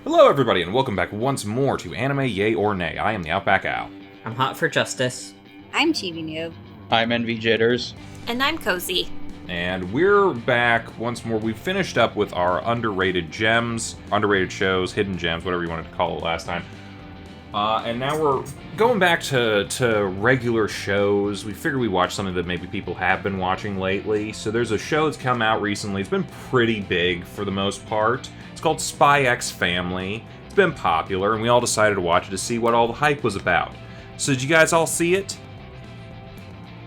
Hello everybody and welcome back once more to Anime Yay or Nay. I am the AutbackAl. I'm hot for justice. I'm Chibi Noob. I'm NV Jitters. And I'm Kozi. And we're back once more. We finished up with our underrated gems, underrated shows, hidden gems, whatever you wanted to call it last time. And now we're going back to regular shows. We figured we'd watch something that maybe people have been watching lately. So there's a show that's come out recently. It's been pretty big for the most part. It's called Spy X Family. It's been popular, and we all decided to watch it to see what all the hype was about. So did you guys all see it?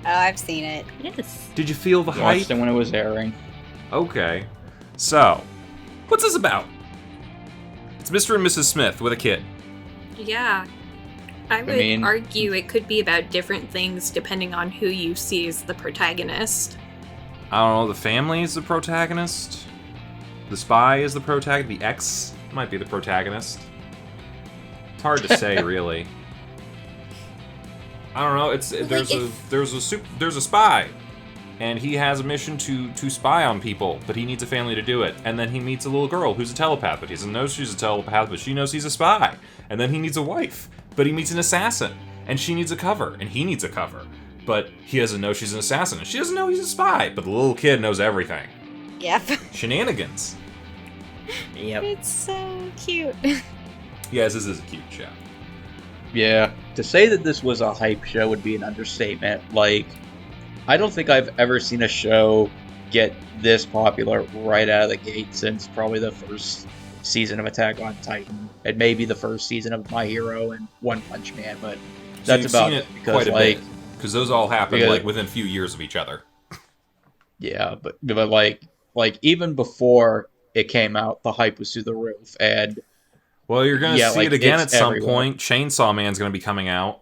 Oh, I've seen it. Yes. Did you feel the hype? Watched it when it was airing. Okay. So, what's this about? It's Mr. and Mrs. Smith with a kid. Yeah. I would argue it could be about different things depending on who you see as the protagonist. I don't know, the family is the protagonist? The spy is the protagonist? The ex might be the protagonist? It's hard to say, really. I don't know. There's a spy, and he has a mission to spy on people, but he needs a family to do it. And then he meets a little girl who's a telepath, but he doesn't know she's a telepath, but she knows he's a spy. And then he needs a wife, but he meets an assassin, and she needs a cover, and he needs a cover, but he doesn't know she's an assassin, and she doesn't know he's a spy. But the little kid knows everything. Yep. Shenanigans. Yep. It's so cute. Yes, this is a cute show. Yeah, to say that this was a hype show would be an understatement. Like, I don't think I've ever seen a show get this popular right out of the gate since probably the first season of Attack on Titan, and maybe the first season of My Hero and One Punch Man, but So that's you've about seen it. it Because, quite a like, bit, because those all happened because- like within a few years of each other. yeah, but like even before it came out, the hype was through the roof, and Well, you're going to Yeah, see like, it again at it's some everywhere. point. Chainsaw Man's going to be coming out.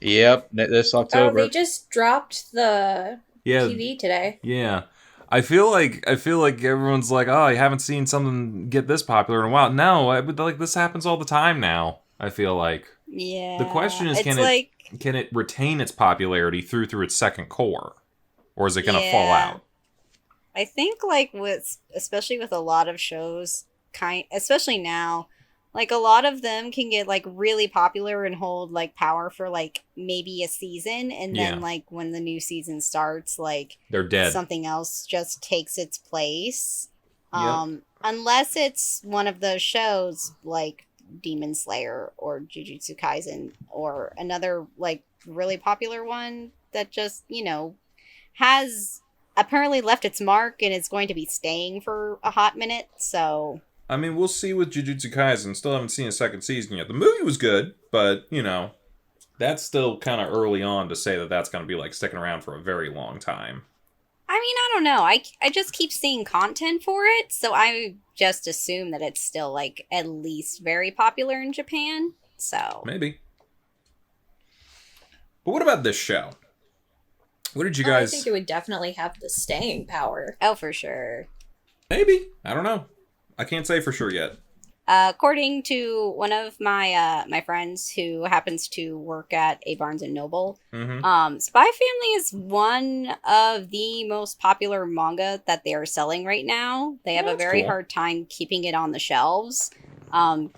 yep, this October. Oh, they just dropped the Yeah, TV today. yeah. I feel like everyone's like, oh, I haven't seen something get this popular in a while. No, this happens all the time now. I feel like Yeah. the question is, can it retain its popularity through its second core, or is it going to fall Yeah. out? I think especially with a lot of shows, especially now, like a lot of them can get like really popular and hold like power for like maybe a season, and then Yeah. like when the new season starts, like They're dead. something else just takes its place. Yep. Unless it's one of those shows like Demon Slayer or Jujutsu Kaisen or another like really popular one that just, has apparently left its mark and is going to be staying for a hot minute. So I mean, we'll see with Jujutsu Kaisen. Still haven't seen a second season yet. The movie was good, but, that's still kind of early on to say that that's going to be, like, sticking around for a very long time. I mean, I don't know. I just keep seeing content for it, so I just assume that it's still like at least very popular in Japan. So Maybe. But what about this show? What did you I guys... think it would definitely have the staying power. oh, for sure. Maybe. I don't know. I can't say for sure yet. According to one of my friends who happens to work at a Barnes and Noble, Mm-hmm. Spy Family is one of the most popular manga that they are selling right now. They have a That's very cool. hard time keeping it on the shelves,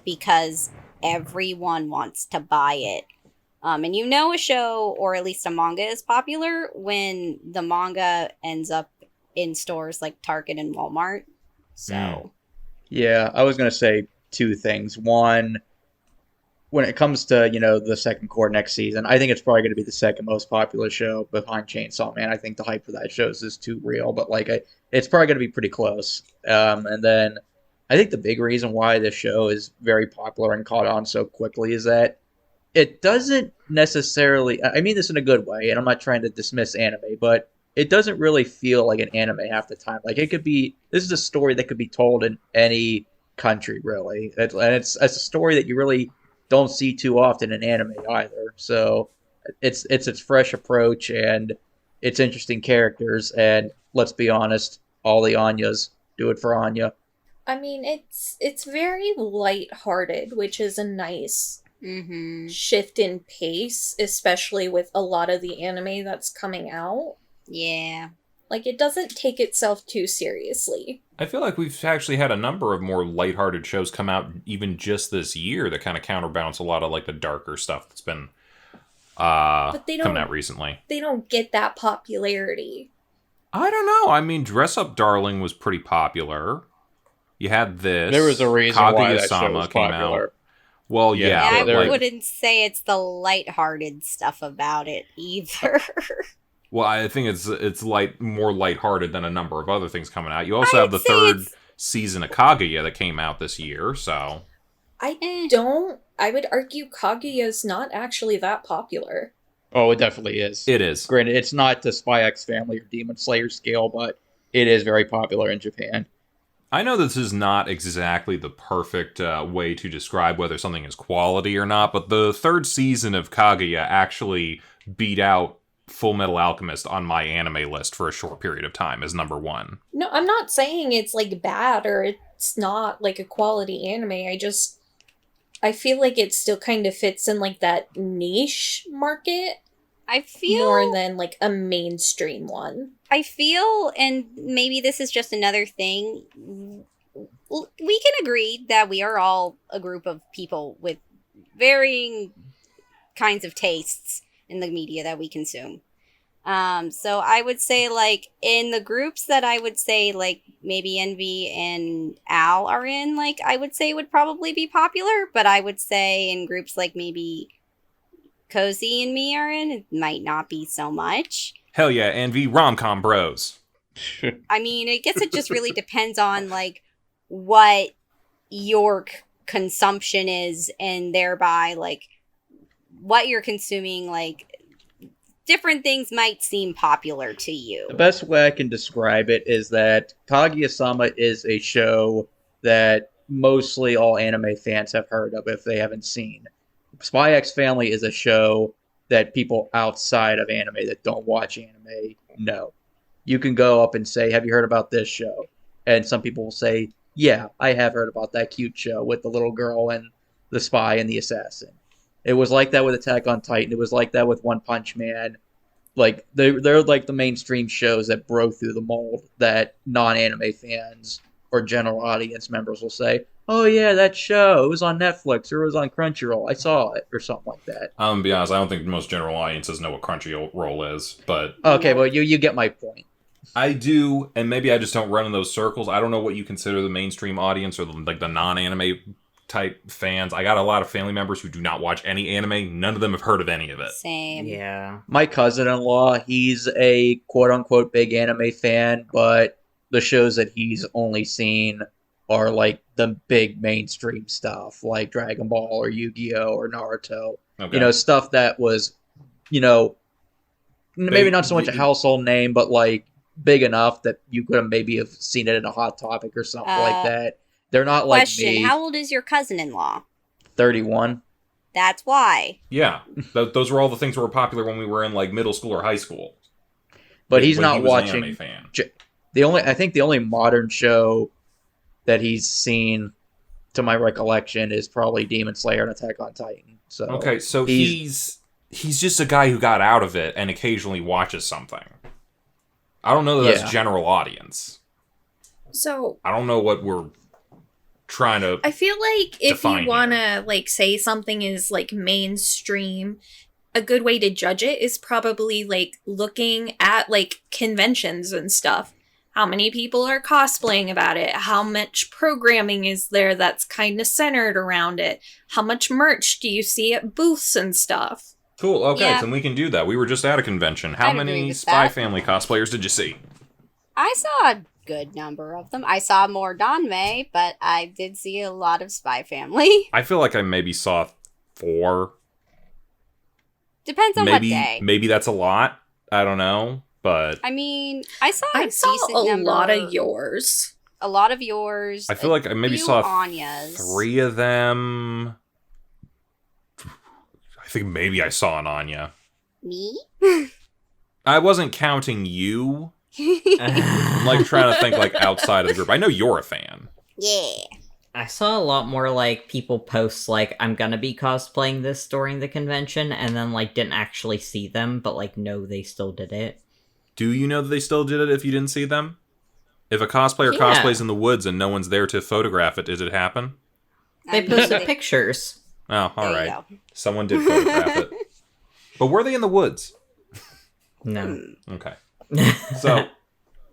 because everyone wants to buy it. And a show or at least a manga is popular when the manga ends up in stores like Target and Walmart. So. Yeah, I was going to say two things. One, when it comes to, the second core next season, I think it's probably going to be the second most popular show behind Chainsaw Man. I think the hype for that show is just too real, but it's probably going to be pretty close. And then I think the big reason why this show is very popular and caught on so quickly is that it doesn't necessarily, I mean this in a good way, and I'm not trying to dismiss anime, but it doesn't really feel like an anime half the time. Like, this is a story that could be told in any country, really. And it's a story that you really don't see too often in anime either. So it's its fresh approach and its interesting characters. And let's be honest, all the Anyas do it for Anya. I mean, it's very lighthearted, which is a nice Mm-hmm. shift in pace, especially with a lot of the anime that's coming out. Yeah. Like, it doesn't take itself too seriously. I feel like we've actually had a number of more lighthearted shows come out even just this year that kind of counterbalance a lot of, like, the darker stuff that's been coming out recently. They don't get that popularity. I don't know. I mean, Dress Up Darling was pretty popular. You had this. There was a reason why that show Kaguya-sama was came popular. out. Well, yeah. I but, like, wouldn't say it's the lighthearted stuff about it either. well, I think it's more lighthearted than a number of other things coming out. You also have the third season of Kaguya that came out this year, so... I would argue Kaguya's not actually that popular. Oh, it definitely is. It is. Granted, it's not the Spy X Family or Demon Slayer scale, but it is very popular in Japan. I know this is not exactly the perfect way to describe whether something is quality or not, but the third season of Kaguya actually beat out Full Metal Alchemist on my anime list for a short period of time as number one. No, I'm not saying it's, like, bad or it's not, like, a quality anime. I feel like it still kind of fits in, like, that niche market. I feel more than, like, a mainstream one. I feel, and maybe this is just another thing, we can agree that we are all a group of people with varying kinds of tastes in the media that we consume. So I would say, like, in the groups that I would say, like, maybe Envy and Al are in, like, I would say would probably be popular, but I would say in groups like maybe Kozi and me are in, it might not be so much. Hell yeah, Envy, rom-com bros. I mean, I guess it just really depends on, like, what your consumption is, and thereby, like, what you're consuming, like, different things might seem popular to you. The best way I can describe it is that Kaguya-sama is a show that mostly all anime fans have heard of if they haven't seen. Spy X Family is a show that people outside of anime that don't watch anime know. You can go up and say, have you heard about this show? And some people will say, yeah, I have heard about that cute show with the little girl and the spy and the assassin. It was like that with Attack on Titan. It was like that with One Punch Man. Like, they're like the mainstream shows that broke through the mold that non-anime fans or general audience members will say, oh yeah, that show, it was on Netflix or it was on Crunchyroll. I saw it, or something like that. I'm gonna be honest, I don't think most general audiences know what Crunchyroll is, but... Okay, well, you get my point. I do, and maybe I just don't run in those circles. I don't know what you consider the mainstream audience or the non-anime type fans. I got a lot of family members who do not watch any anime. None of them have heard of any of it. Same. Yeah. My cousin-in-law, he's a quote-unquote big anime fan, but the shows that he's only seen are like the big mainstream stuff, like Dragon Ball or Yu-Gi-Oh! Or Naruto. Okay. You know, stuff that was, you know, maybe not so much a household name, but like big enough that you could have maybe have seen it in a Hot Topic or something like that. They're not like me. How old is your cousin-in-law? 31. That's why. Yeah. Those were all the things that were popular when we were in like middle school or high school. But he's when not he was watching. an anime fan. I think the only modern show that he's seen, to my recollection, is probably Demon Slayer and Attack on Titan. So okay, so he's just a guy who got out of it and occasionally watches something. I don't know that that's general audience. So I don't know what we're trying to. I feel like if you want here. to like say something is like mainstream, a good way to judge it is probably like looking at like conventions and stuff. How many people are cosplaying about it? How much programming is there that's kind of centered around it? How much merch do you see at booths and stuff? Cool, okay, Yeah. then we can do that. We were just at a convention. How I'd agree many with Spy that. Family cosplayers did you see? I saw a good number of them. I saw more Danmei, but I did see a lot of Spy Family. I feel like I maybe saw 4. Depends on what day. Maybe that's a lot. I don't know, but I mean, I saw I a saw decent a number. lot of yours. A lot of yours. I feel like I maybe few saw Anya's. 3 of them. I think maybe I saw an Anya. Me? I wasn't counting you. I'm like trying to think like outside of the group. I know you're a fan. Yeah. I saw a lot more, like, people post, like, I'm gonna be cosplaying this during the convention, and then, like, didn't actually see them, but, like, know they still did it. Do you know that they still did it if you didn't see them? If a cosplayer Yeah. cosplays in the woods and no one's there to photograph it, does it happen? They I mean, posted they- pictures. Oh, there all you right. go. Someone did photograph it. But were they in the woods? No. Okay. So,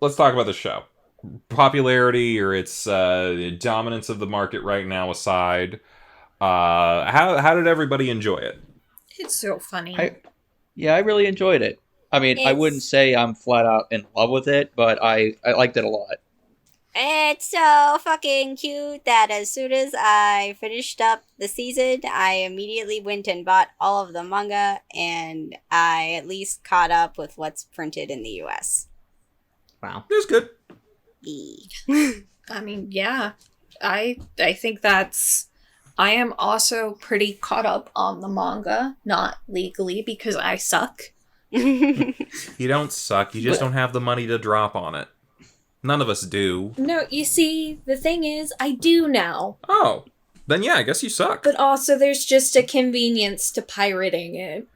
let's talk about the show. Popularity or its dominance of the market right now aside, how did everybody enjoy it? It's so funny. I really enjoyed it. I mean, I wouldn't It's- say I'm flat out in love with it, but I liked it a lot. It's so fucking cute that as soon as I finished up the season, I immediately went and bought all of the manga, and I at least caught up with what's printed in the US. Wow. It was good. E. I mean, yeah. I think that's I am also pretty caught up on the manga, not legally because I suck. You don't suck. You just don't have the money to drop on it. None of us do. No, you see, the thing is, I do now. Oh. Then yeah, I guess you suck. But also there's just a convenience to pirating it.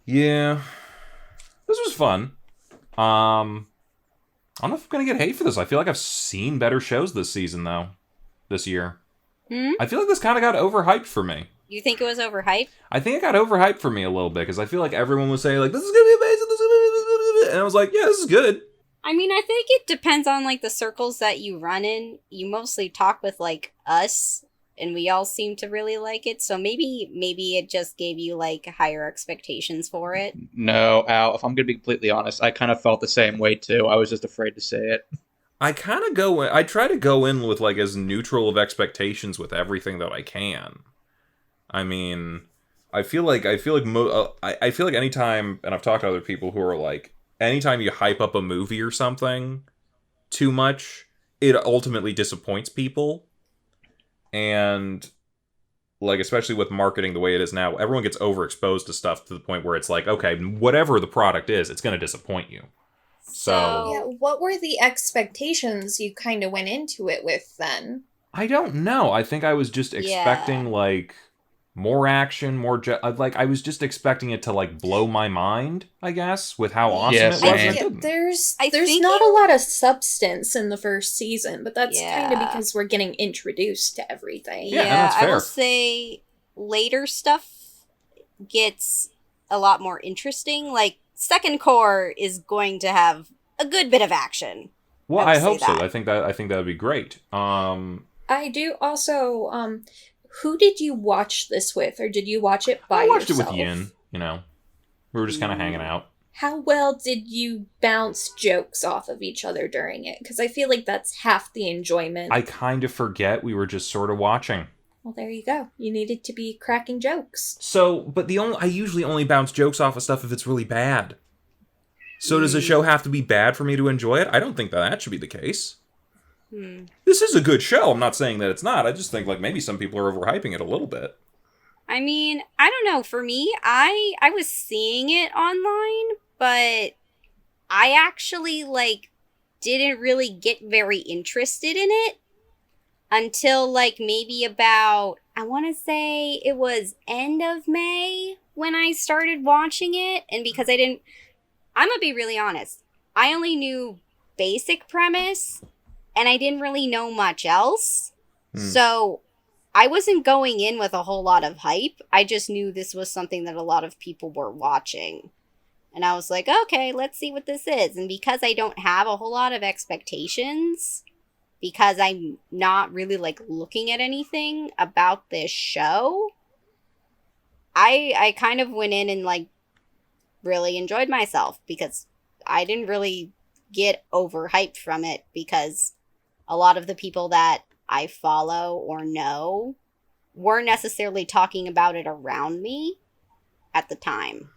Yeah. This was fun. I don't know if I'm gonna get hate for this. I feel like I've seen better shows this season, though. This year. I feel like this kind of got overhyped for me. You think it was overhyped? I think it got overhyped for me a little bit, because I feel like everyone was saying, like, this is gonna be amazing, this is gonna be... And I was like, yeah, this is good. I mean, I think it depends on, like, the circles that you run in. You mostly talk with, like, us, and we all seem to really like it, so maybe it just gave you, like, higher expectations for it. No, Al, if I'm going to be completely honest, I kind of felt the same way too. I was just afraid to say it. I try to go in with, like, as neutral of expectations with everything that I can. I mean, I feel like anytime, and I've talked to other people who are like, anytime you hype up a movie or something too much, it ultimately disappoints people. And, like, especially with marketing the way it is now, everyone gets overexposed to stuff to the point where it's like, okay, whatever the product is, it's going to disappoint you. So- Yeah, what were the expectations you kind of went into it with then? I don't know. I think I was just expecting, like, more action, I was just expecting it to, like, blow my mind, I guess, with how awesome Yes, it was. man. and it Yeah, didn't. there's I think not a lot of substance in the first season, but that's kind of Yeah. because we're getting introduced to everything. Yeah, and that's I fair. will say later stuff gets a lot more interesting. Like, second core is going to have a good bit of action. Well, I I would say hope so. that. I think that would be great. I do also, who did you watch this with, or did you watch it by I watched yourself? it with Yin, you know. We were just kind of hanging out. How well did you bounce jokes off of each other during it? Because I feel like that's half the enjoyment. I kind of forget we were just sort of watching. Well, there you go. You needed to be cracking jokes. So, but I usually only bounce jokes off of stuff if it's really bad. So does a show have to be bad for me to enjoy it? I don't think that should be the case. This is a good show. I'm not saying that it's not. I just think, like, maybe some people are overhyping it a little bit. I mean, I don't know. For me, I was seeing it online, but I actually, like, didn't really get very interested in it until, like, maybe about, I want to say it was end of May when I started watching it. And because I'm going to be really honest, I only knew basic premise and I didn't really know much else. So I wasn't going in with a whole lot of hype. I just knew this was something that a lot of people were watching. And I was like, okay, let's see what this is. And because I don't have a whole lot of expectations, because I'm not really, like, looking at anything about this show, I kind of went in and, like, really enjoyed myself because I didn't really get overhyped from it because a lot of the people that I follow or know weren't necessarily talking about it around me at the time.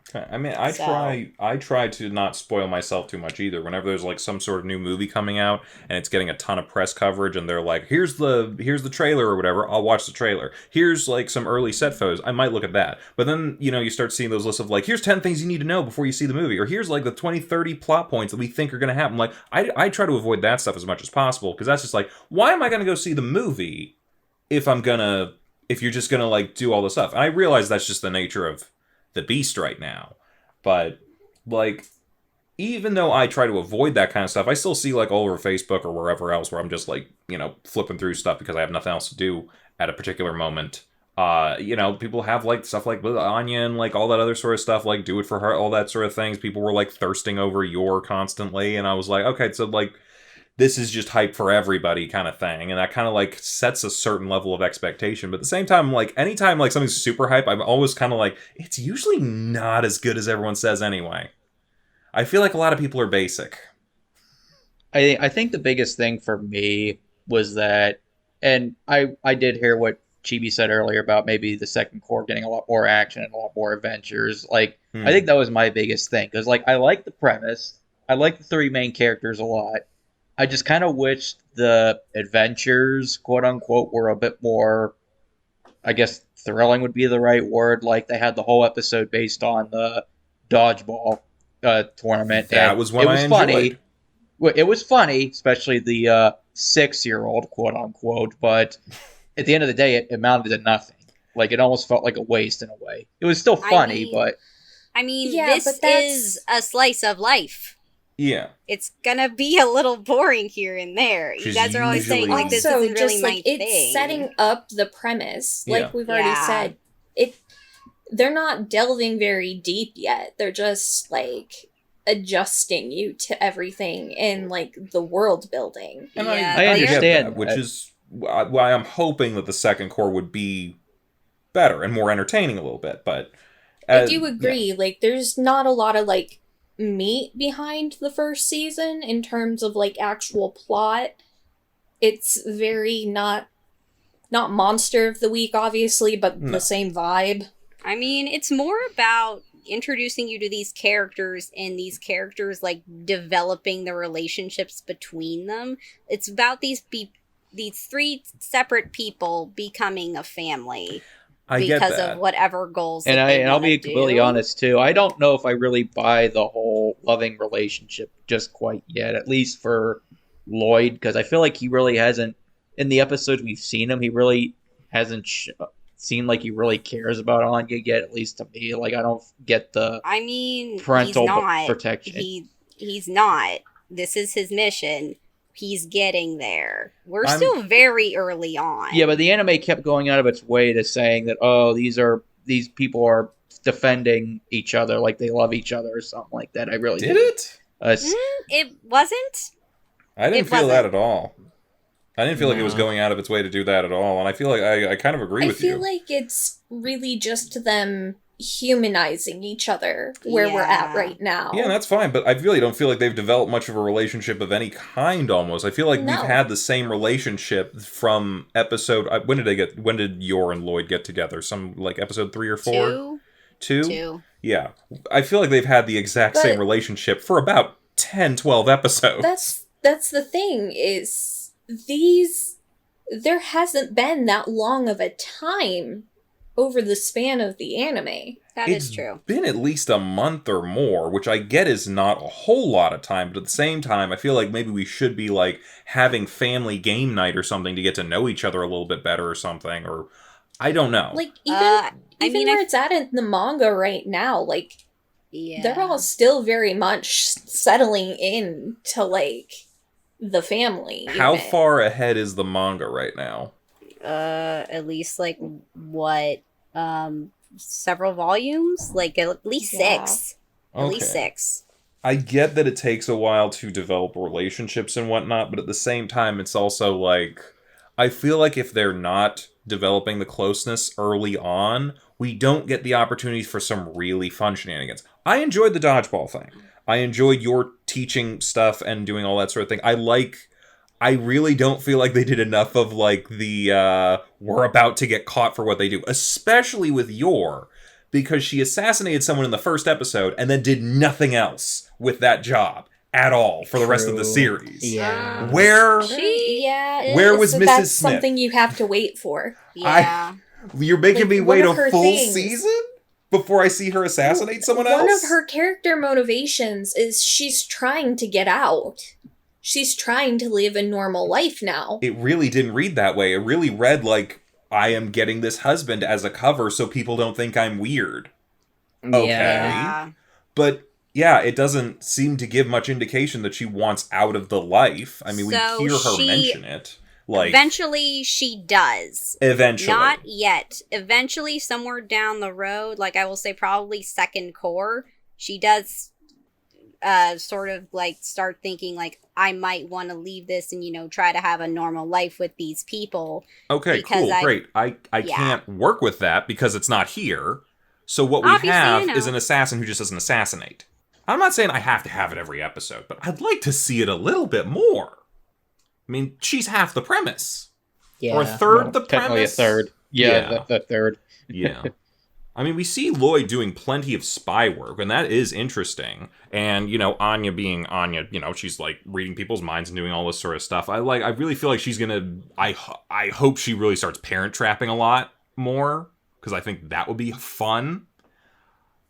Okay. I mean, I try to not spoil myself too much either. Whenever there's, like, some sort of new movie coming out and it's getting a ton of press coverage and they're like, here's the trailer or whatever, I'll watch the trailer. Here's, like, some early set photos, I might look at that. But then, you know, you start seeing those lists of, like, here's 10 things you need to know before you see the movie, or here's, like, the 20, 30 plot points that we think are going to happen. Like, I try to avoid that stuff as much as possible, because that's just like, why am I going to go see the movie if you're just going to, like, do all this stuff? And I realize that's just the nature of the beast right now, but, like, even though I try to avoid that kind of stuff, I still see, like, all over Facebook or wherever else where I'm just, like, flipping through stuff because I have nothing else to do at a particular moment. People have, like, stuff like Anya and, like, all that other sort of stuff, like, do it for her, all that sort of things. People were, like, thirsting over Yor constantly, and I was like, okay, so, like, this is just hype for everybody kind of thing, and that kind of, like, sets a certain level of expectation, but at the same time, like, anytime, like, something's super hype, I'm always kind of like, it's usually not as good as everyone says anyway. I feel like a lot of people are basic. I think the biggest thing for me was that, and I did hear what Chibi said earlier about maybe the second core getting a lot more action and a lot more adventures. Like, I think that was my biggest thing, because, like, I like the premise, I like the three main characters a lot. I just kind of wished the adventures, quote unquote, were a bit more, I guess, thrilling would be the right word. Like, they had the whole episode based on the dodgeball tournament. That was what I enjoyed. Funny. Well, it was funny, especially the 6-year-old, quote unquote. But at the end of the day, it amounted to nothing. Like, it almost felt like a waste in a way. It was still funny, but this is a slice of life. Yeah. It's gonna be a little boring here and there. You guys are always saying, like, this isn't really my thing. It's setting up the premise. Like we've already said. They're not delving very deep yet. They're just, like, adjusting you to everything in, like, the world building. And I understand that, which is why I'm hoping that the second core would be better and more entertaining a little bit, but... I do agree, like, there's not a lot of, like, meat behind the first season in terms of, like, actual plot. It's very not Monster of the Week, obviously, but the same vibe. I mean, it's more about introducing you to these characters and these characters, like, developing the relationships between them. It's about these three separate people becoming a family. Because of whatever goals. And I'll be completely honest too. I don't know if I really buy the whole loving relationship just quite yet. At least for Lloyd, because I feel like he really hasn't. In the episodes we've seen him, he really hasn't seemed like he really cares about Anya yet. At least to me, like, I don't get the. I mean, parental he's not. protection. He's not. This is his mission. He's getting there. We're still very early on. Yeah, but the anime kept going out of its way to saying that, oh, these people are defending each other like they love each other or something like that. I really did it. It wasn't. I didn't feel that at all. I didn't feel like it was going out of its way to do that at all, and I feel like I kind of agree with you. I feel like it's really just them humanizing each other where we're at right now. Yeah, that's fine, but I really don't feel like they've developed much of a relationship of any kind almost. I feel like we've had the same relationship from episode... When did Yor and Lloyd get together? Some, like, episode 3 or 4? Two? Yeah. I feel like they've had the exact same relationship for about 10, 12 episodes. That's the thing, is there hasn't been that long of a time over the span of the anime. That is true. It's been at least a month or more, which I get is not a whole lot of time, but at the same time, I feel like maybe we should be, like, having family game night or something to get to know each other a little bit better or something, or... I don't know. Like, even where it's at in the manga right now, like, they're all still very much settling in to, like, the family. How far ahead is the manga right now? At least, like, what, several volumes? Like, at least 6. Okay. At least 6. I get that it takes a while to develop relationships and whatnot, but at the same time, it's also, like, I feel like if they're not developing the closeness early on, we don't get the opportunities for some really fun shenanigans. I enjoyed the dodgeball thing. I enjoyed your teaching stuff and doing all that sort of thing. I really don't feel like they did enough of, like, the, we're about to get caught for what they do. Especially with Yor, because she assassinated someone in the first episode and then did nothing else with that job at all for the rest of the series. Yeah. Where was Mrs. That's Smith? something you have to wait for. Yeah. You're making me wait a full things. season before I see her assassinate someone else? One of her character motivations is she's trying to get out. She's trying to live a normal life now. It really didn't read that way. It really read like, I am getting this husband as a cover so people don't think I'm weird. Okay. Yeah. But yeah, it doesn't seem to give much indication that she wants out of the life. I mean, So we hear her she- mention it. Like, Eventually, she does. eventually. Not yet. Eventually, somewhere down the road, like I will say probably second core, she does sort of like start thinking like, I might want to leave this and, try to have a normal life with these people. Okay, because cool, great. I Yeah. can't work with that because it's not here. So what we Obviously, I have know. is an assassin who just doesn't assassinate. I'm not saying I have to have it every episode, but I'd like to see it a little bit more. I mean, she's half the premise. Yeah. Or a third Well, the technically premise. a third. Yeah. The third. Yeah. I mean, we see Lloyd doing plenty of spy work, and that is interesting. And, Anya being Anya, she's, like, reading people's minds and doing all this sort of stuff. I really feel like she's gonna... I hope she really starts parent trapping a lot more, because I think that would be fun.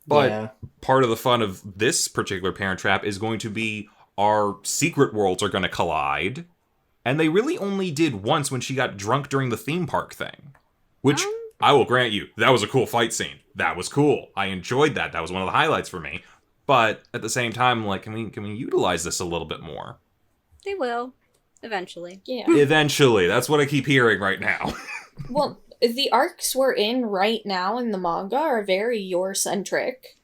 But Yeah. part of the fun of this particular parent trap is going to be our secret worlds are going to collide. And they really only did once when she got drunk during the theme park thing. Which, I will grant you, that was a cool fight scene. That was cool. I enjoyed that. That was one of the highlights for me. But at the same time, like, can we utilize this a little bit more? They will. Eventually. Yeah. Eventually. That's what I keep hearing right now. Well, the arcs we're in right now in the manga are very Yor-centric.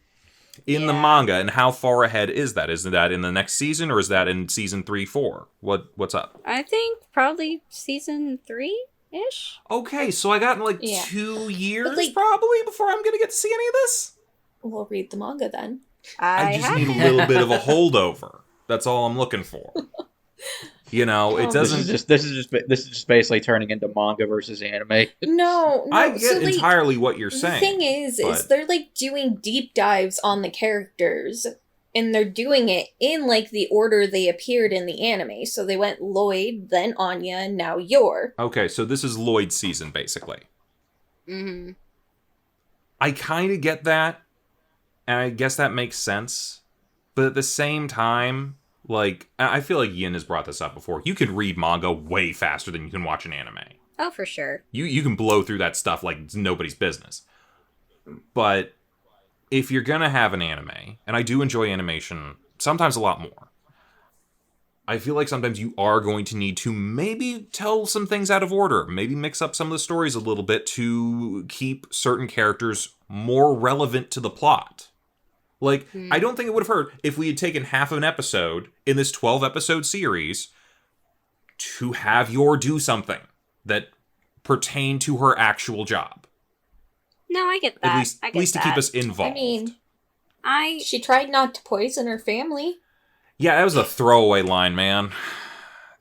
In the manga, and how far ahead is that? Is that in the next season, or is that in season 3, 4? What's up? I think probably season 3-ish. Okay, so I got like Yeah. 2 years But, like- probably before I'm gonna get to see any of this. We'll read the manga then. I just need a haven't. little bit of a holdover. That's all I'm looking for. It This doesn't. This is just basically turning into manga versus anime. No, I get so, like, entirely what you're the saying. thing is but- they're like doing deep dives on the characters, and they're doing it in like the order they appeared in the anime. So they went Lloyd, then Anya, and now Yor. Okay, so this is Lloyd's season, basically. Mm-hmm. I kind of get that, and I guess that makes sense. But at the same time, like, I feel like Yin has brought this up before. You can read manga way faster than you can watch an anime. Oh, for sure. You can blow through that stuff like it's nobody's business. But if you're gonna have an anime, and I do enjoy animation, sometimes a lot more, I feel like sometimes you are going to need to maybe tell some things out of order, maybe mix up some of the stories a little bit to keep certain characters more relevant to the plot. Like, I don't think it would have hurt if we had taken half of an episode in this 12-episode series to have Yor do something that pertained to her actual job. No, I get that. At least to keep us involved. I mean, I she tried not to poison her family. Yeah, that was a throwaway line, man.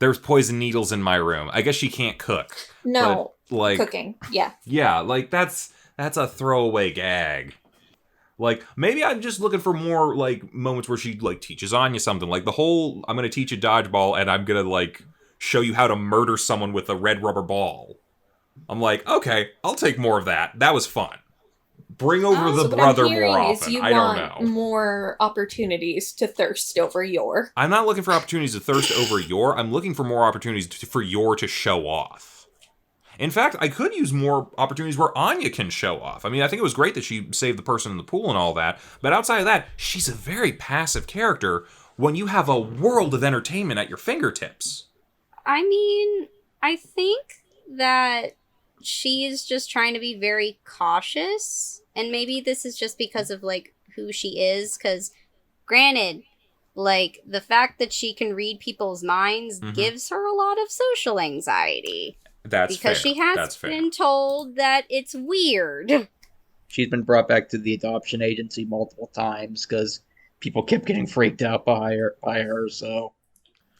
There's poison needles in my room. I guess she can't cook. No, but, like, cooking. Yeah. yeah, like that's a throwaway gag. Like, maybe I'm just looking for more, like, moments where she, like, teaches Anya something. Like, the whole, I'm gonna teach you dodgeball, and I'm gonna, like, show you how to murder someone with a red rubber ball. I'm like, okay, I'll take more of that. That was fun. Bring over the So what brother I'm hearing more is often. you I don't want know. more opportunities to thirst over Yor. I'm not looking for opportunities to thirst over Yor. I'm looking for more opportunities for Yor to show off. In fact, I could use more opportunities where Anya can show off. I mean, I think it was great that she saved the person in the pool and all that, but outside of that, she's a very passive character when you have a world of entertainment at your fingertips. I mean, I think that she is just trying to be very cautious, and maybe this is just because of, like, who she is, because, granted, like, the fact that she can read people's minds gives her a lot of social anxiety. That's because fair. she has That's fair. been told that it's weird. She's been brought back to the adoption agency multiple times because people kept getting freaked out by her. So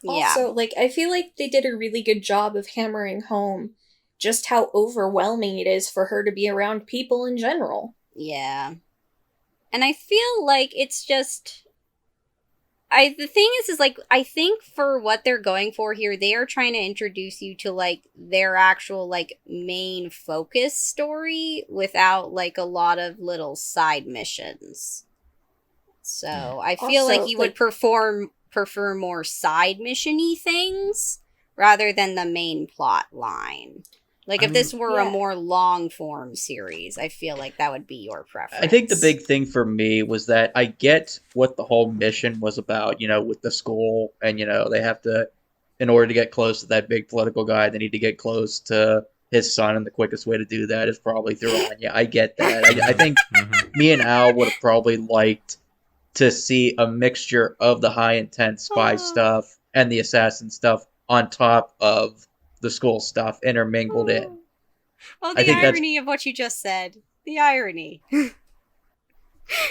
Yeah. Also, like, I feel like they did a really good job of hammering home just how overwhelming it is for her to be around people in general. Yeah. And I feel like it's just... the thing is like, I think for what they're going for here, they are trying to introduce you to, like, their actual, like, main focus story without, like, a lot of little side missions. So, I feel Also, like you would prefer more side mission-y things rather than the main plot line. Like, if this were a more long-form series, I feel like that would be your preference. I think the big thing for me was that I get what the whole mission was about, with the school, and, they have to, in order to get close to that big political guy, they need to get close to his son, and the quickest way to do that is probably through Anya. I get that. I think me and Al would have probably liked to see a mixture of the high-intent spy stuff and the assassin stuff on top of the school stuff intermingled in. Oh, the irony of what you just said. The irony.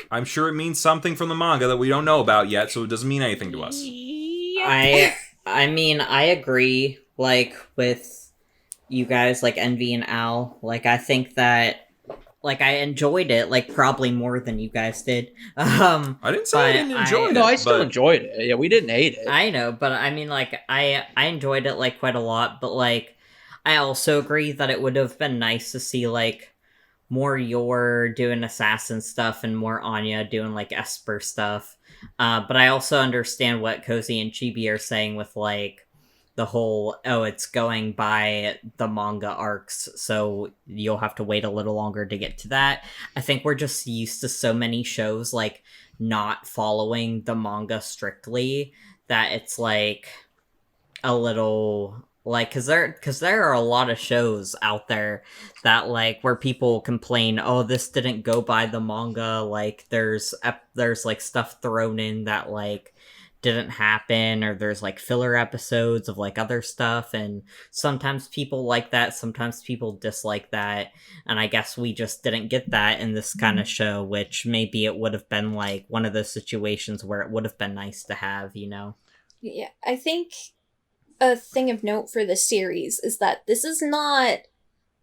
I'm sure it means something from the manga that we don't know about yet, so it doesn't mean anything to us. I mean, I agree, with you guys, Envy and Al. I think that, I enjoyed it, probably more than you guys did. I didn't say I didn't enjoy it. No, I still enjoyed it. Yeah, we didn't hate it. I know, but I mean, I enjoyed it, quite a lot, but, I also agree that it would have been nice to see, more Yor doing assassin stuff and more Anya doing, Esper stuff. But I also understand what Kozi and Chibi are saying with, the whole, it's going by the manga arcs, so you'll have to wait a little longer to get to that. I think we're just used to so many shows, not following the manga strictly, that it's, a little... because there are a lot of shows out there that, where people complain, oh, this didn't go by the manga, there's stuff thrown in that, didn't happen, or there's, filler episodes of, other stuff, and sometimes people like that, sometimes people dislike that, and I guess we just didn't get that in this kind of show, which maybe it would have been, one of those situations where it would have been nice to have, Yeah, I think a thing of note for this series is that this is not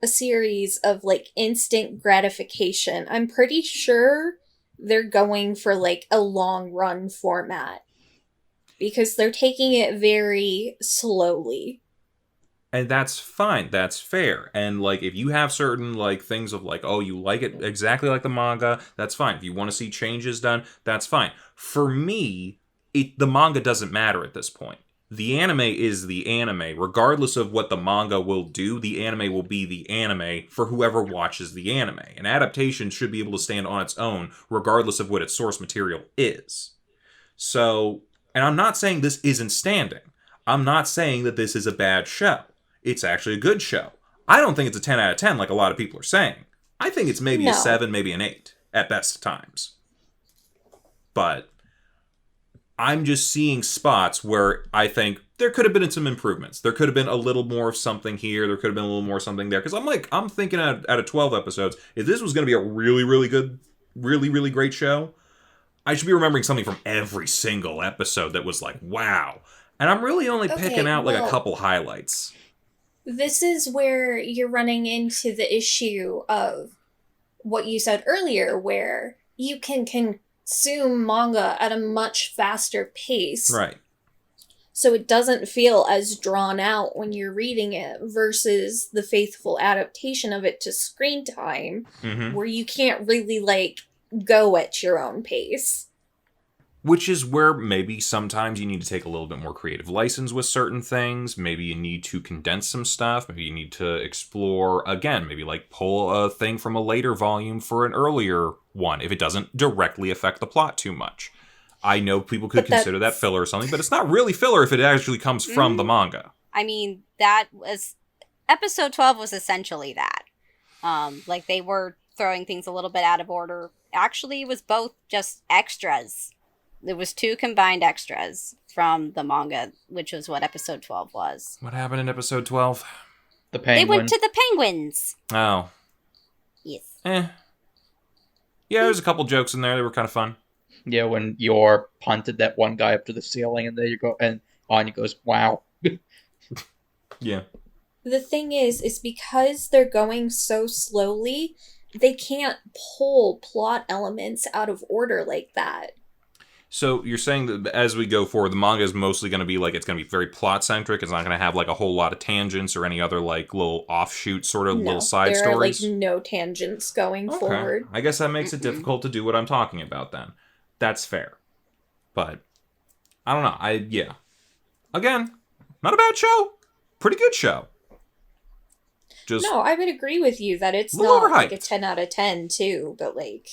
a series of instant gratification. I'm pretty sure they're going for a long run format because they're taking it very slowly. And that's fine. That's fair. And if you have certain things of oh, you like it exactly like the manga, that's fine. If you want to see changes done, that's fine. For me, the manga doesn't matter at this point. The anime is the anime. Regardless of what the manga will do, the anime will be the anime for whoever watches the anime. An adaptation should be able to stand on its own, regardless of what its source material is. So, and I'm not saying this isn't standing. I'm not saying that this is a bad show. It's actually a good show. I don't think it's a 10 out of 10 like a lot of people are saying. I think it's maybe a 7, maybe an 8, at best times. But I'm just seeing spots where I think there could have been some improvements. There could have been a little more of something here. There could have been a little more something there. Because I'm thinking out of 12 episodes, if this was going to be a really, really good, really, really great show, I should be remembering something from every single episode that was wow. And I'm really only picking out a couple highlights. This is where you're running into the issue of what you said earlier, where you can consume manga at a much faster pace. Right. So it doesn't feel as drawn out when you're reading it versus the faithful adaptation of it to screen time, where you can't really go at your own pace. Which is where maybe sometimes you need to take a little bit more creative license with certain things. Maybe you need to condense some stuff. Maybe you need to explore, again, maybe pull a thing from a later volume for an earlier one if it doesn't directly affect the plot too much. I know people could consider that filler or something, but it's not really filler if it actually comes from the manga. I mean, that was... Episode 12 was essentially that. They were throwing things a little bit out of order. Actually, it was both just extras. There was 2 combined extras from the manga, which was what episode 12 was. What happened in episode 12? The penguin. They went to the penguins. Oh. Yes. Yeah, there's a couple jokes in there that were kind of fun. Yeah, when Yor punted that one guy up to the ceiling, and there you go, and Anya goes, "Wow." Yeah. The thing is because they're going so slowly, they can't pull plot elements out of order like that. So you're saying that as we go forward, the manga is mostly going to be it's going to be very plot-centric. It's not going to have a whole lot of tangents or any other little offshoot sort of little side stories? There are no tangents going forward. I guess that makes it difficult to do what I'm talking about then. That's fair. But, I don't know. Again, not a bad show. Pretty good show. Just No, I would agree with you that it's little not like a overhyped. 10 out of 10 too, but like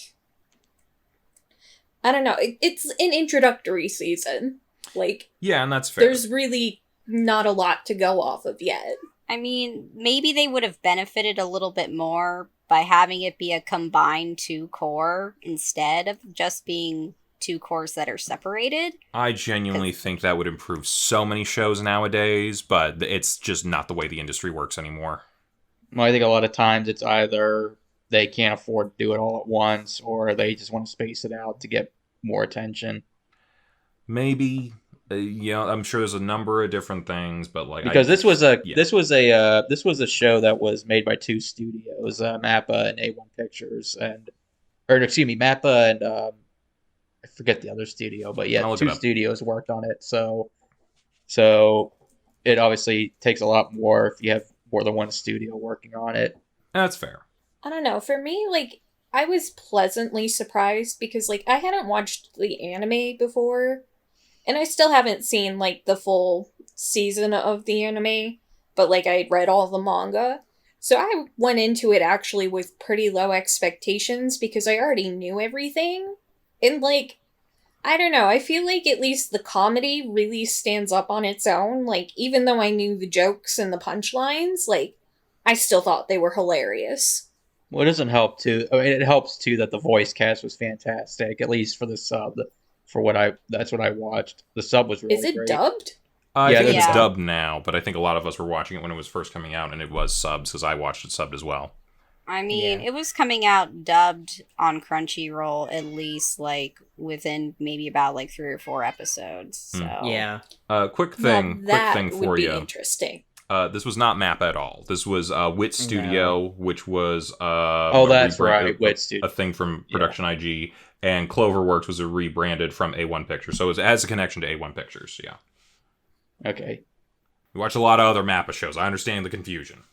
I don't know. It's an introductory season. Like yeah, and that's fair. there's really not a lot to go off of yet. I mean, maybe they would have benefited a little bit more by having it be a combined 2-core instead of just being 2 cores that are separated. I genuinely think that would improve so many shows nowadays, but it's just not the way the industry works anymore. Well, I think a lot of times it's either they can't afford to do it all at once, or they just want to space it out to get more attention. Maybe, I'm sure there's a number of different things, but like Because this was a yeah. this was a show that was made by 2 studios, Mappa and A1 Pictures, Mappa and I forget the other studio, but yeah, I'll look 2 it up. studios worked on it. So it obviously takes a lot more if you have more than one studio working on it. That's fair. I don't know. For me, like, I was pleasantly surprised because, like, I hadn't watched the anime before, and I still haven't seen, like, the full season of the anime, but, like, I read all the manga. So I went into it actually with pretty low expectations because I already knew everything. And, like, I don't know, I feel like at least the comedy really stands up on its own. Like, even though I knew the jokes and the punchlines, like, I still thought they were hilarious. Well, it doesn't help too. I mean, it helps too that the voice cast was fantastic, at least for the sub. That's what I watched. The sub was really Is it great. dubbed? I Yeah, think it's yeah. dubbed now, but I think a lot of us were watching it when it was first coming out, and it was subbed, because I watched it subbed as well. I mean, Yeah. it was coming out dubbed on Crunchyroll at least, like, within maybe about, like, 3 or 4 episodes, so... Yeah. Quick Now thing that for would be you. interesting. This was not Map at all. This was Wit Studio, which was Oh, that's right, Wit Studio. a thing from Production IG, and Cloverworks was a rebranded from A1 Pictures, so it has a connection to A1 Pictures. Yeah, Okay. we watch a lot of other Mappa shows. I understand the confusion.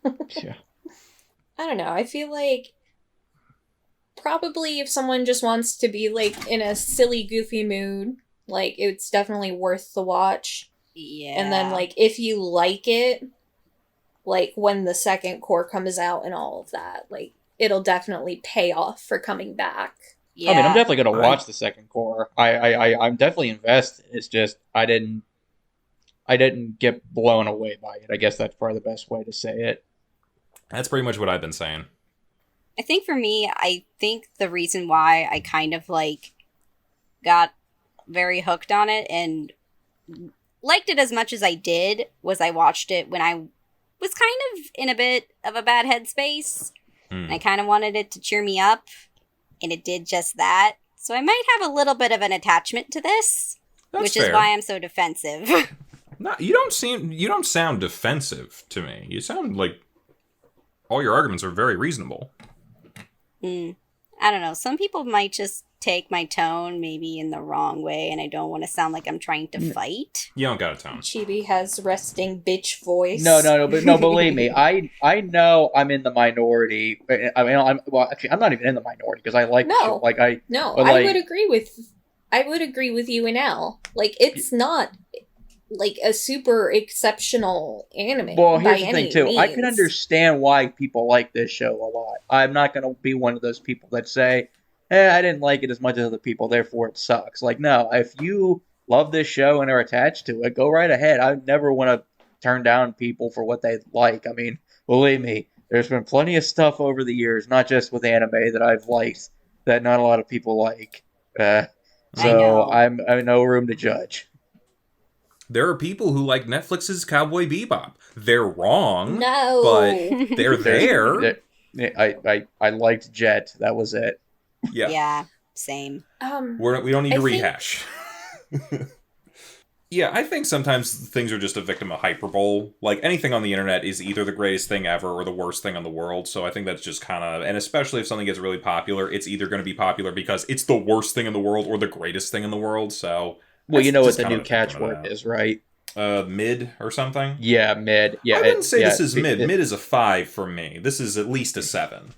Yeah. I don't know, I feel like probably if someone just wants to be, like, in a silly, goofy mood, like, it's definitely worth the watch. Yeah. And then, like, if you like it, like, when the second core comes out and all of that, like, it'll definitely pay off for coming back. Yeah. I mean, I'm definitely gonna I- watch the second core. I'm definitely invested. It's just I didn't get blown away by it. I guess that's probably the best way to say it. That's pretty much what I've been saying. I think for me, I think the reason why I kind of, like, got very hooked on it and liked it as much as I did was I watched it when I was kind of in a bit of a bad headspace. And I kind of wanted it to cheer me up, and it did just that. So I might have a little bit of an attachment to this, That's which fair. is why I'm so defensive. No, you don't sound defensive to me. You sound like all your arguments are very reasonable. I don't know. Some people might just take my tone maybe in the wrong way, and I don't want to sound like I'm trying to fight. You don't got a tone. Chibi has resting bitch voice. No, believe me, I know I'm in the minority. I mean, I'm not even in the minority because I like the show. Like No, but, I like- would agree with you and Al. Like, it's not like a super exceptional anime. Well, by here's the any thing too. I can means. understand why people like this show a lot. I'm not going to be one of those people that say, I didn't like it as much as other people, therefore it sucks. Like, no, if you love this show and are attached to it, go right ahead. I never want to turn down people for what they like. I mean, believe me, there's been plenty of stuff over the years, not just with anime, that I've liked that not a lot of people like. I So know. I'm no room to judge. There are people who like Netflix's Cowboy Bebop. They're wrong, No. but they're there. I liked Jet. That was it. Yeah. Yeah, same. We don't need to I think- rehash. Yeah, I think sometimes things are just a victim of hyperbole. Like, anything on the internet is either the greatest thing ever or the worst thing in the world. So I think that's just kind of... And especially if something gets really popular, it's either going to be popular because it's the worst thing in the world or the greatest thing in the world. So... Well, you know what just the kind new of a victim of catchword that. is, right? Mid or something? Yeah, mid. Yeah, I wouldn't say yeah, this is mid. Mid is a 5 for me. This is at least a 7.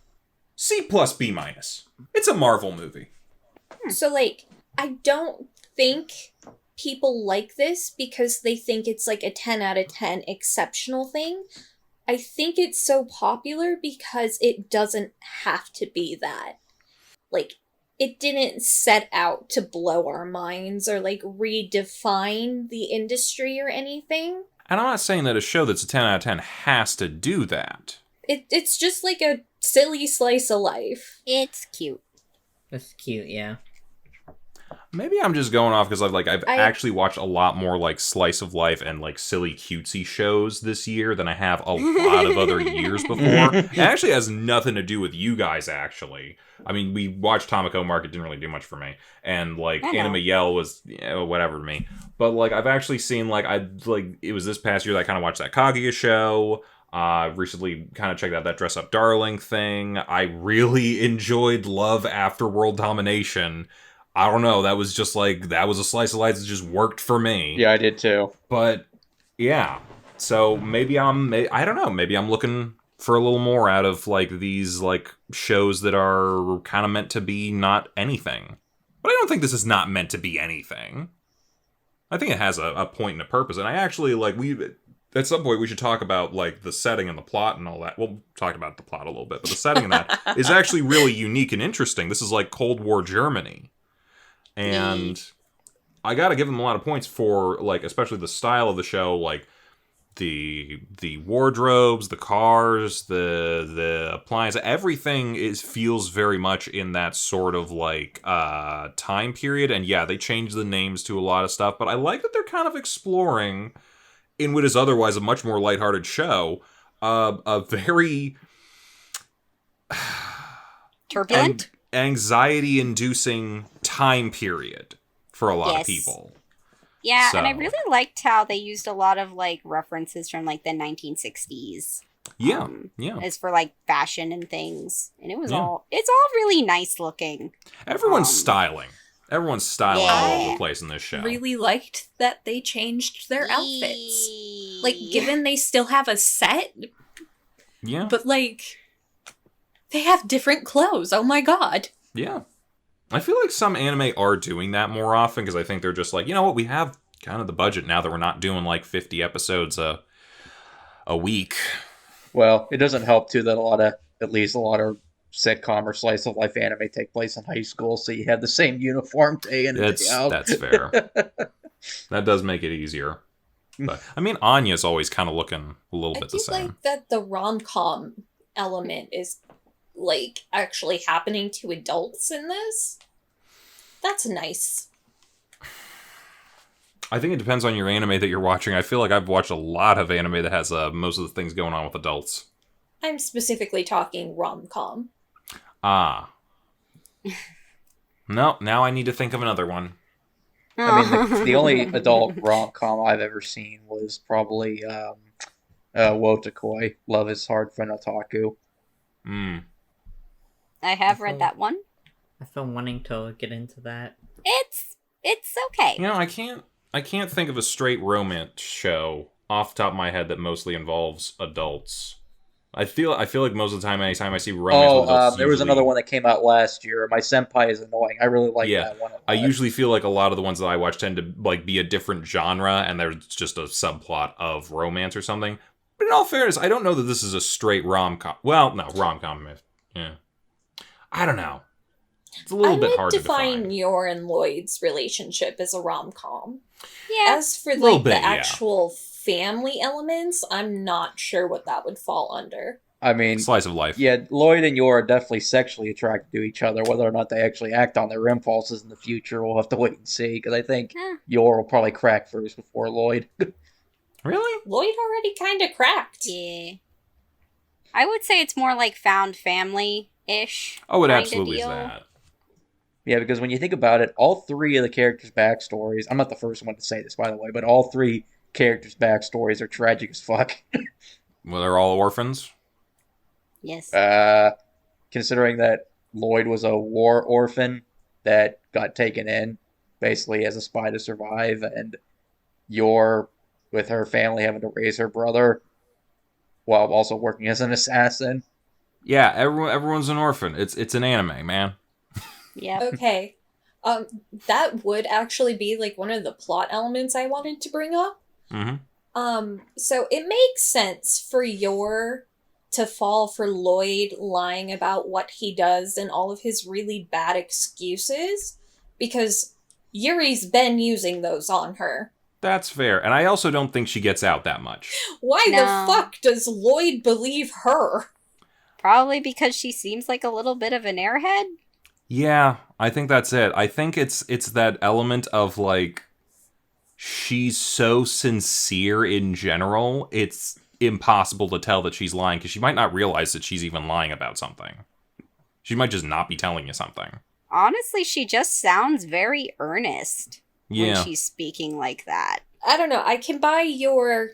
C plus B minus. It's a Marvel movie. So, like, I don't think people like this because they think it's, like, a 10 out of 10 exceptional thing. I think it's so popular because it doesn't have to be that. Like, it didn't set out to blow our minds or, like, redefine the industry or anything. And I'm not saying that a show that's a 10 out of 10 has to do that. It's just like a silly slice of life. It's cute. That's cute, yeah. Maybe I'm just going off because I've actually watched a lot more like slice of life and like silly cutesy shows this year than I have a lot of other years before. It actually has nothing to do with you guys, actually. I mean, we watched Tomoko Market, didn't really do much for me. And like Anime Yell was whatever to me. But like I've actually seen it was this past year that I kind of watched that Kaguya show. Recently kind of checked out that Dress Up Darling thing. I really enjoyed Love After World Domination. I don't know, that was just that was a slice of life that just worked for me. Yeah, I did too. But, yeah. So maybe I don't know, maybe I'm looking for a little more out of these shows that are kind of meant to be not anything. But I don't think this is not meant to be anything. I think it has a point and a purpose, and I actually, at some point we should talk about, the setting and the plot and all that. We'll talk about the plot a little bit, but the setting in that is actually really unique and interesting. This is like Cold War Germany. And I gotta give them a lot of points for, especially the style of the show, the wardrobes, the cars, the appliance, everything feels very much in that sort of, time period. And yeah, they changed the names to a lot of stuff, but I like that they're kind of exploring, in what is otherwise a much more lighthearted show, a very... turbulent? Anxiety-inducing time period for a lot of people. Yeah, and I really liked how they used a lot of references from the 1960s. Yeah, as for fashion and things, and it's all really nice looking. Everyone's styling all over the place in this show. Really liked that they changed their outfits. Given they still have a set. Yeah, but they have different clothes. Oh my god. Yeah. I feel like some anime are doing that more often because I think they're just you know what, we have kind of the budget now that we're not doing 50 episodes a week. Well, it doesn't help too that a lot of sitcom or slice of life anime take place in high school, so you have the same uniform day in and day out. That's fair. That does make it easier. But I mean, Anya's always kind of looking a little bit the same. I like that the rom-com element is actually happening to adults in this. That's nice. I think it depends on your anime that you're watching. I feel like I've watched a lot of anime that has most of the things going on with adults. I'm specifically talking rom-com. Ah. No, now I need to think of another one. I mean, the only adult rom-com I've ever seen was probably Wotakoi, Love is Hard for an Otaku. I have read that one. I've been wanting to get into that. It's okay. You know, I can't think of a straight romance show off the top of my head that mostly involves adults. I feel like most of the time, anytime I see romance with adults, there was another one that came out last year. My Senpai is Annoying. I really like that one. I usually feel like a lot of the ones that I watch tend to be a different genre, and there's just a subplot of romance or something. But in all fairness, I don't know that this is a straight rom-com. Well, no, rom-com. Yeah. I don't know. It's a little bit hard to define. I would define Yor and Lloyd's relationship as a rom-com. Yeah. As for the actual family elements, I'm not sure what that would fall under. I mean, slice of life. Yeah, Lloyd and Yor are definitely sexually attracted to each other. Whether or not they actually act on their impulses in the future, we'll have to wait and see. Because I think Yor will probably crack first before Lloyd. Really? Lloyd already kind of cracked. Yeah. I would say it's more found family-ish. Oh, it absolutely is that. Yeah, because when you think about it, all three of the characters' backstories... I'm not the first one to say this, by the way, but all three characters' backstories are tragic as fuck. Well, they're all orphans? Yes. Considering that Lloyd was a war orphan that got taken in, basically as a spy to survive, and Yor, with her family, having to raise her brother, while also working as an assassin. Yeah, everyone's an orphan. It's an anime, man. Yeah. Okay. That would actually be one of the plot elements I wanted to bring up. Mm-hmm. So it makes sense for Yor to fall for Lloyd lying about what he does and all of his really bad excuses, because Yuri's been using those on her. That's fair. And I also don't think she gets out that much. Why No. the fuck does Lloyd believe her? Probably because she seems like a little bit of an airhead. Yeah, I think that's it. I think it's that element of, like, she's so sincere in general, it's impossible to tell that she's lying, because she might not realize that she's even lying about something. She might just not be telling you something. Honestly, she just sounds very earnest Yeah. when she's speaking like that. I don't know, I can buy your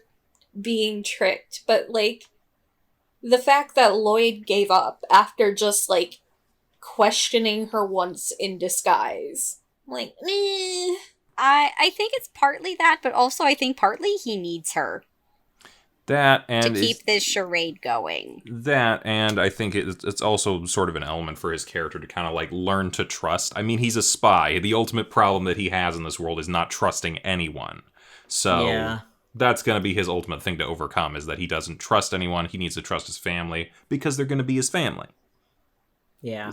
being tricked, but, like, the fact that Lloyd gave up after just, like, questioning her once in disguise. Like, meh. I think it's partly that, but also I think partly he needs her That to and keep this charade going. that, and I think it's also sort of an element for his character to kind of, like, learn to trust. I mean, he's a spy. The ultimate problem that he has in this world is not trusting anyone. So Yeah. that's going to be his ultimate thing to overcome, is that he doesn't trust anyone. He needs to trust his family, because they're going to be his family. Yeah.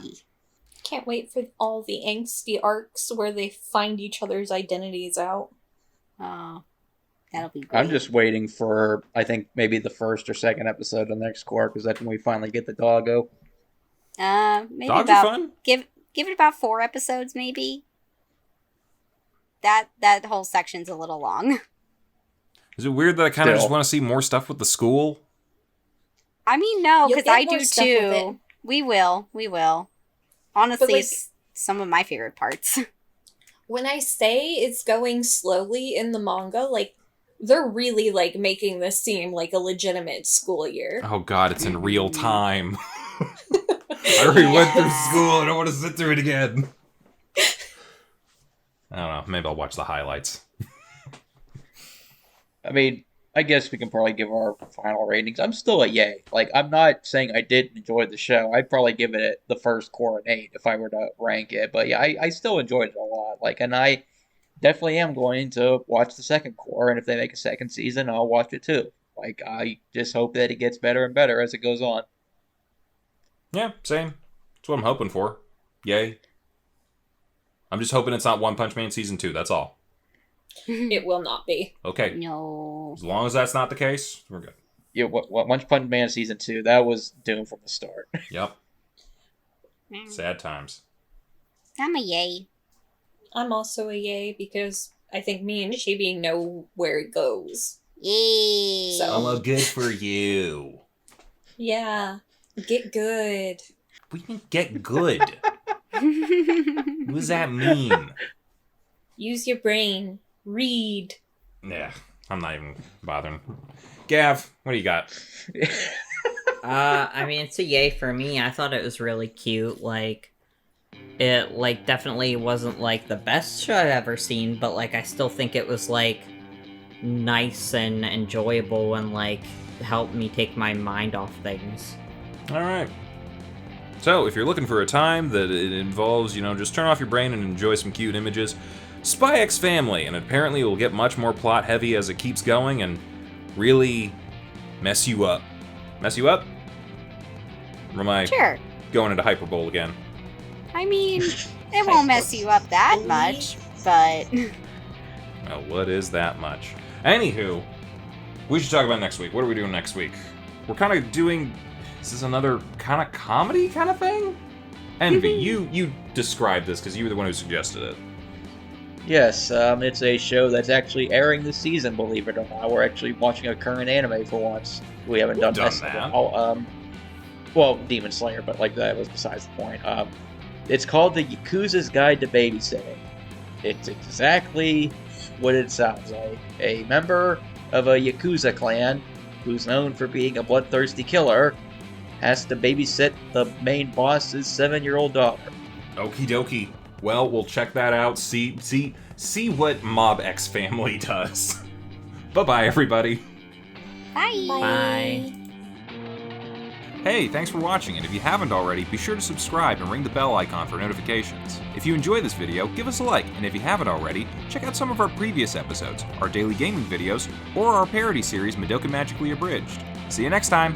Can't wait for all the angsty arcs where they find each other's identities out. Oh, that'll be great. I'm just waiting for, I think, maybe the first or second episode of the next court, because that's when we finally get the doggo. Maybe Dogs are about fun. give it about 4 episodes, maybe. That whole section's a little long. Is it weird that I kind of Still. just want to see more stuff with the school? I mean, no, You'll because get I more do stuff with it. too. We will. Honestly, like- it's some of my favorite parts. When I say it's going slowly in the manga, like, they're really, like, making this seem like a legitimate school year. Oh god, it's in real time. I already went through school. I don't want to sit through it again. I don't know. Maybe I'll watch the highlights. I mean, I guess we can probably give our final ratings. I'm still a yay. Like, I'm not saying I didn't enjoy the show. I'd probably give it the first core an 8 if I were to rank it. But yeah, I still enjoyed it a lot. Like, and I definitely am going to watch the second core. And if they make a second season, I'll watch it too. Like, I just hope that it gets better and better as it goes on. Yeah, same. That's what I'm hoping for. Yay. I'm just hoping it's not One Punch Man Season 2, that's all. It will not be. Okay. No. As long as that's not the case, we're good. Yeah, what One Punch Man Season 2, that was doomed from the start. Yep. Sad times. I'm a yay. I'm also a yay because I think me and Chibi know where it goes. Yay. So- Well, good for you. Yeah. Get good. We can get good. What does that mean? Use your brain. Read. Yeah, I'm not even bothering. Gav, what do you got? I mean, it's a yay for me. I thought it was really cute. Like, it, like, definitely wasn't, like, the best show I've ever seen, but, like, I still think it was, like, nice and enjoyable and, like, helped me take my mind off things. Alright. So, if you're looking for a time that it involves, just turn off your brain and enjoy some cute images, Spy X Family, and apparently it will get much more plot heavy as it keeps going and really mess you up. Mess you up? Or am I Sure. going into hyperbole again? I mean, it won't mess you up that much, but Well, what is that much? Anywho, we should talk about next week. What are we doing next week? We're kind of doing... Is this another kind of comedy kind of thing? Envy, you described this because you were the one who suggested it. Yes, it's a show that's actually airing this season, believe it or not. We're actually watching a current anime for once. We haven't done this in a while. Well, Demon Slayer, but like that was besides the point. It's called The Yakuza's Guide to Babysitting. It's exactly what it sounds like. A member of a Yakuza clan, who's known for being a bloodthirsty killer, has to babysit the main boss's 7-year-old daughter. Okie dokie. Well, we'll check that out. See what Mob X Family does. Bye-bye, everybody. bye. Bye. Hey, thanks for watching, and if you haven't already, be sure to subscribe and ring the bell icon for notifications. If you enjoy this video, give us a like, and if you haven't already, check out some of our previous episodes, our daily gaming videos, or our parody series Madoka Magically Abridged. See you next time!